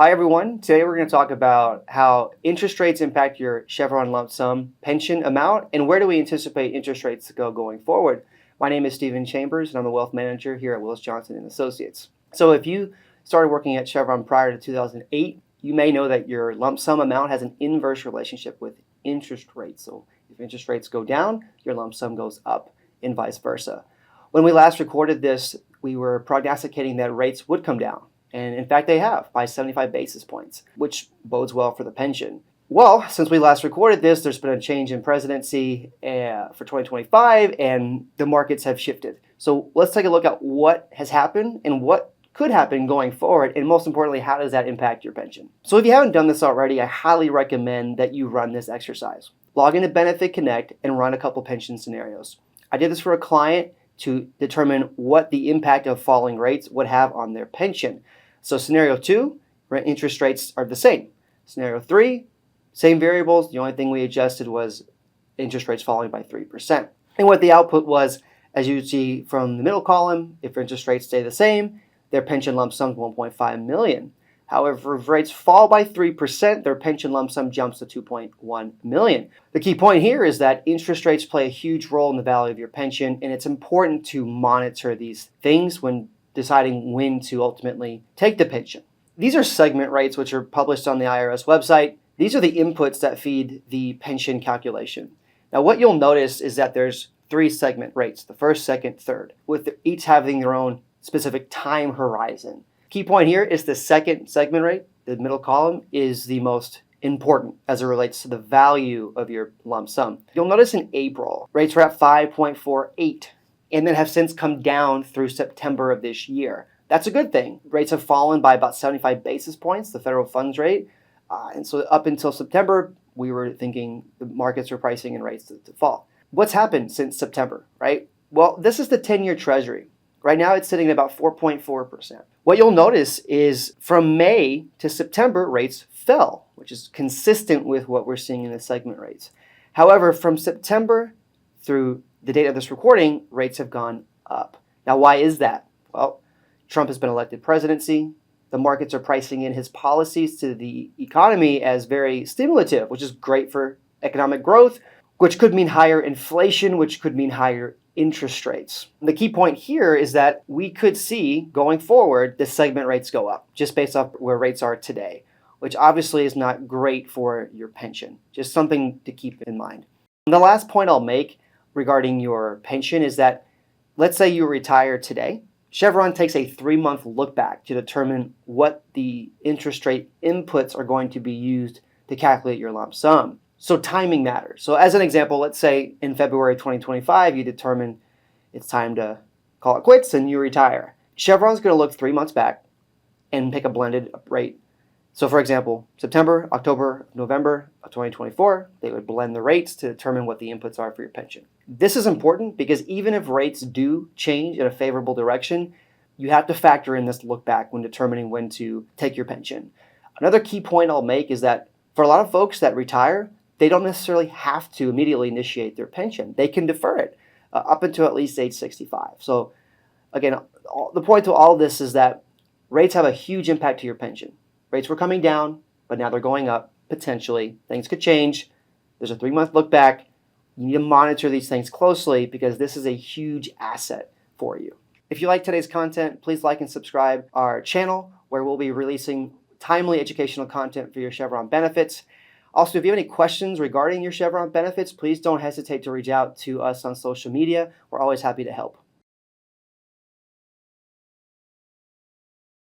Hi everyone, today we're going to talk about how interest rates impact your Chevron lump sum pension amount and where do we anticipate interest rates to go going forward. My name is Stephen Chambers and I'm a wealth manager here at Willis Johnson & Associates. So if you started working at Chevron prior to 2008, you may know that your lump sum amount has an inverse relationship with interest rates. So if interest rates go down, your lump sum goes up and vice versa. When we last recorded this, we were prognosticating that rates would come down. And in fact, they have by 75 basis points, which bodes well for the pension. Well, since we last recorded this, there's been a change in presidency for 2025 and the markets have shifted. So let's take a look at what has happened and what could happen going forward. And most importantly, how does that impact your pension? So if you haven't done this already, I highly recommend that you run this exercise. Log into Benefit Connect and run a couple pension scenarios. I did this for a client to determine what the impact of falling rates would have on their pension. So scenario 2, interest rates are the same. Scenario 3, same variables. The only thing we adjusted was interest rates falling by 3%. And what the output was, as you see from the middle column, if interest rates stay the same, their pension lump sum is $1.5 million. However, if rates fall by 3%, their pension lump sum jumps to $2.1 million. The key point here is that interest rates play a huge role in the value of your pension, and it's important to monitor these things when deciding when to ultimately take the pension. These are segment rates which are published on the IRS website. These are the inputs that feed the pension calculation. Now what you'll notice is that there's 3 segment rates, the first, second, third, with each having their own specific time horizon. Key point here is the second segment rate, the middle column, is the most important as it relates to the value of your lump sum. You'll notice in April, rates were at 5.48 and then have since come down through September of this year. That's a good thing. Rates have fallen by about 75 basis points, the federal funds rate. And so up until September, we were thinking the markets were pricing in rates to fall. What's happened since September, right? Well, this is the 10-year Treasury. Right now, it's sitting at about 4.4%. What you'll notice is from May to September, rates fell, which is consistent with what we're seeing in the segment rates. However, from September through the date of this recording, rates have gone up. Now, why is that? Well, Trump has been elected presidency. The markets are pricing in his policies to the economy as very stimulative, which is great for economic growth, which could mean higher inflation, which could mean higher interest rates. The key point here is that we could see going forward the segment rates go up just based off where rates are today, which obviously is not great for your pension. Just something to keep in mind. And the last point I'll make regarding your pension is that let's say you retire today. Chevron takes a 3-month look back to determine what the interest rate inputs are going to be used to calculate your lump sum. So timing matters. So as an example, let's say in February 2025, you determine it's time to call it quits and you retire. Chevron's going to look 3 months back and pick a blended rate. So for example, September, October, November of 2024, they would blend the rates to determine what the inputs are for your pension. This is important because even if rates do change in a favorable direction, you have to factor in this look back when determining when to take your pension. Another key point I'll make is that for a lot of folks that retire, they don't necessarily have to immediately initiate their pension. They can defer it up until at least age 65. So again, the point to all of this is that rates have a huge impact to your pension. Rates were coming down, but now they're going up, potentially. Things could change. There's a 3-month look back. You need to monitor these things closely because this is a huge asset for you. If you like today's content, please like and subscribe our channel where we'll be releasing timely educational content for your Chevron benefits. Also, if you have any questions regarding your Chevron benefits, please don't hesitate to reach out to us on social media. We're always happy to help.